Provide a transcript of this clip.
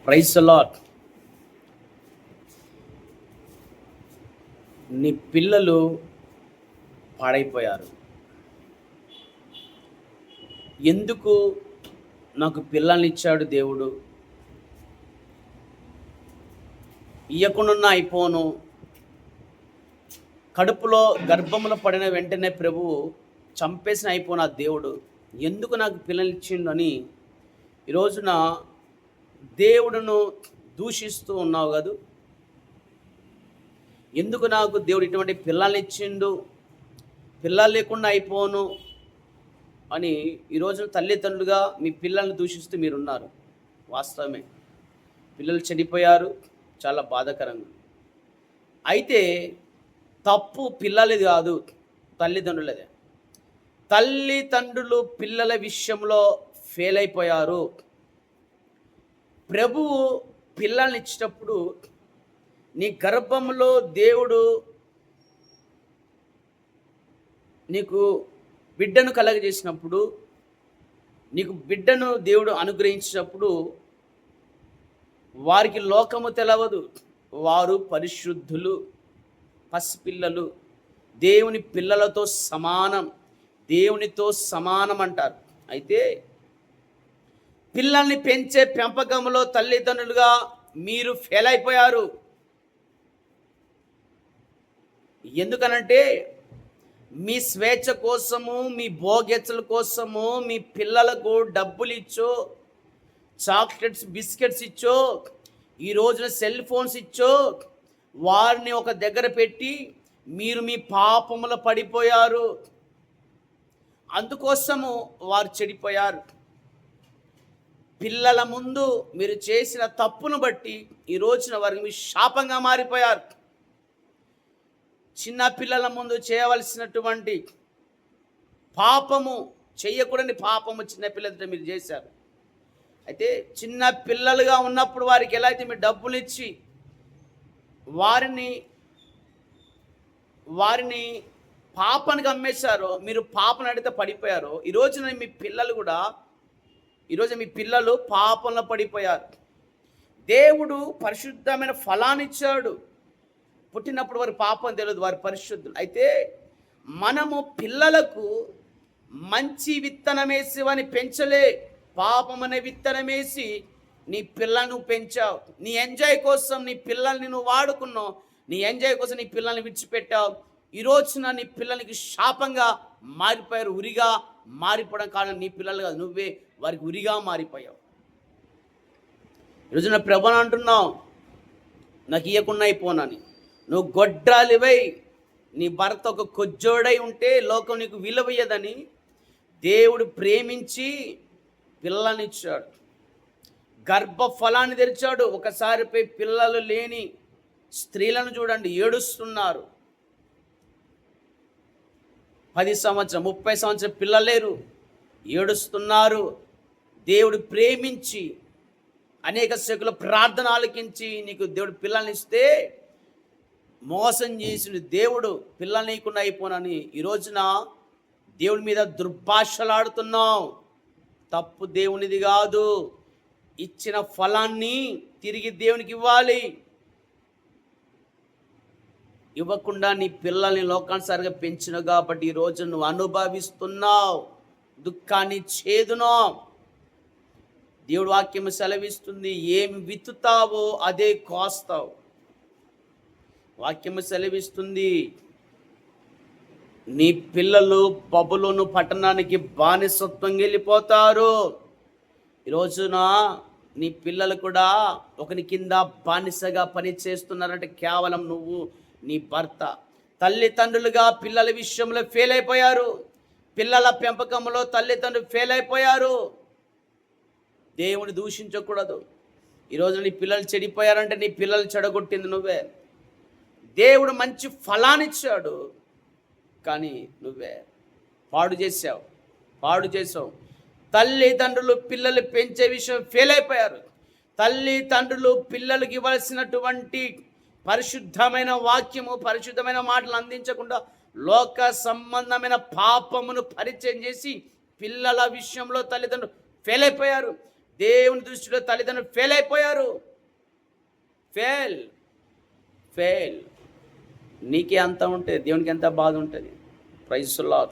Praise the lord. నీ పిల్లలు పాడైపోయారు. ఎందుకు నాకు పిల్లల్ని ఇచ్చాడు దేవుడు? ఇయ్యకుండా అయిపోను. కడుపులో గర్భములో పడిన వెంటనే ప్రభువు చంపేసిన అయిపోను ఆ దేవుడు. ఎందుకు నాకు పిల్లలు ఇచ్చిండు అని ఈ రోజున దేవుడును దూషిస్తూ ఉన్నావు కదూ. ఎందుకు నాకు దేవుడు ఇటువంటి పిల్లల్ని ఇచ్చిండు, పిల్లలు లేకుండా అయిపోను అని ఈరోజు తల్లిదండ్రులుగా మీ పిల్లల్ని దూషిస్తూ మీరున్నారు. వాస్తవమే, పిల్లలు చెడిపోయారు, చాలా బాధాకరంగా. అయితే తప్పు పిల్లలది కాదు, తల్లిదండ్రులదే. తల్లిదండ్రులు పిల్లల విషయంలో ఫెయిల్ అయిపోయారు. ప్రభువు పిల్లల్ని ఇచ్చేటప్పుడు నీ గర్భంలో దేవుడు నీకు బిడ్డను కలగజేసినప్పుడు, నీకు బిడ్డను దేవుడు అనుగ్రహించినప్పుడు వారికి లోకము తెలవదు. వారు పరిశుద్ధులు, పసిపిల్లలు, దేవుని పిల్లలతో సమానం, దేవునితో సమానం అంటారు. అయితే పిల్లల్ని పెంచే పెంపకంలో తల్లిదండ్రులుగా మీరు ఫెయిల్ అయిపోయారు. ఎందుకనంటే మీ స్వేచ్ఛ కోసము, మీ భోగ్యతల కోసము మీ పిల్లలకు డబ్బులు ఇచ్చో, చాక్లెట్స్ బిస్కెట్స్ ఇచ్చో, ఈ రోజున సెల్ ఫోన్స్ ఇచ్చో వారిని ఒక దగ్గర పెట్టి మీరు మీ పాపములో పడిపోయారు. అందుకోసము వారు చెడిపోయారు. పిల్లల ముందు మీరు చేసిన తప్పును బట్టి ఈ రోజున వారికి మీ శాపంగా మారిపోయారు. చిన్న పిల్లల ముందు చేయవలసినటువంటి పాపము, చేయకూడని పాపము చిన్నపిల్లలతో మీరు చేశారు. అయితే చిన్న పిల్లలుగా ఉన్నప్పుడు వారికి ఎలా అయితే మీరు డబ్బులు ఇచ్చి వారిని పాపనికి అమ్మేశారో, మీరు పాపను అడిగితే పడిపోయారో, ఈరోజున మీ పిల్లలు కూడా, ఈరోజు మీ పిల్లలు పాపంలో పడిపోయారు. దేవుడు పరిశుద్ధమైన ఫలాన్ని ఇచ్చాడు. పుట్టినప్పుడు వారి పాపం తెలియదు, వారి పరిశుద్ధులు. అయితే మనము పిల్లలకు మంచి విత్తనం వేసి వారిని పెంచలే, పాపం అనే విత్తనం వేసి నీ పిల్లలను పెంచావు. నీ ఎంజాయ్ కోసం నీ పిల్లల్ని నువ్వు వాడుకున్నావు, నీ ఎంజాయ్ కోసం నీ పిల్లల్ని విడిచిపెట్టావు. ఈ రోజున నీ పిల్లలకి శాపంగా మారిపోయారు. ఉరిగా మారిపోవడం కారణం నీ పిల్లలు కాదు, నువ్వే వారికి ఉరిగా మారిపోయావు. ఈరోజున ప్రభుని అంటున్నావు, నాకు ఇయ్యకుండా అయిపోనని. నువ్వు గొడ్రాలివై నీ భర్త ఒక కొజ్జోడై ఉంటే లోకం నీకు విలువయ్యదని దేవుడు ప్రేమించి పిల్లనిచ్చాడు, గర్భఫలాన్ని తెరిచాడు. ఒకసారిపై పిల్లలు లేని స్త్రీలను చూడండి, ఏడుస్తున్నారు. 10 సంవత్సరం 30 సంవత్సరం పిల్లలు లేరు, ఏడుస్తున్నారు. దేవుడు ప్రేమించి అనేక శకుల ప్రార్థన ఆలకించి నీకు దేవుడు పిల్లల్ని ఇస్తే మోసం చేసిన దేవుడు పిల్లల్ని ఇవ్వకుండా అయిపోనని ఈ రోజున దేవుడి మీద దుర్భాషలాడుతున్నావు. తప్పు దేవునిది కాదు. ఇచ్చిన ఫలాన్ని తిరిగి దేవునికి ఇవ్వాలి. ఇవ్వకుండా నీ పిల్లల్ని లోకానుసారిగా పెంచినావు కాబట్టి ఈరోజు నువ్వు అనుభవిస్తున్నావు దుఃఖాన్ని, చేదునో. దేవుడు వాక్యం సెలవిస్తుంది, ఏమి విత్తుతావో అదే కోస్తావు. వాక్యము సెలవిస్తుంది, నీ పిల్లలు బబులోను పట్టణానికి బానిసత్వం వెళ్ళిపోతారు. ఈరోజున నీ పిల్లలు కూడా ఒకని కింద బానిసగా పని చేస్తున్నారంటే కేవలం నువ్వు, నీ భర్త. తల్లిదండ్రులుగా పిల్లల విషయంలో ఫెయిల్ అయిపోయారు. పిల్లల పెంపకంలో తల్లిదండ్రులు ఫెయిల్ అయిపోయారు. దేవుని దూషించకూడదు. ఈరోజు నీ పిల్లలు చెడిపోయారంటే నీ పిల్లలు చెడగొట్టింది నువ్వే. దేవుడు మంచి ఫలాన్నిచ్చాడు, కానీ నువ్వే పాడు చేసావు. తల్లిదండ్రులు పిల్లలు పెంచే విషయం ఫెయిల్ అయిపోయారు. తల్లిదండ్రులు పిల్లలకి ఇవ్వాల్సినటువంటి పరిశుద్ధమైన వాక్యము, పరిశుద్ధమైన మాటలు అందించకుండా లోక సంబంధమైన పాపమును పరిచయం చేసి పిల్లల విషయంలో తల్లిదండ్రులు ఫెయిల్ అయిపోయారు. దేవుని దృష్టిలో తల్లిదండ్రులు ఫెయిల్ అయిపోయారు. Fail fail. నీకే అంత ఉంటే దేవునికి ఎంత బాధ ఉంటుంది. Praise lord.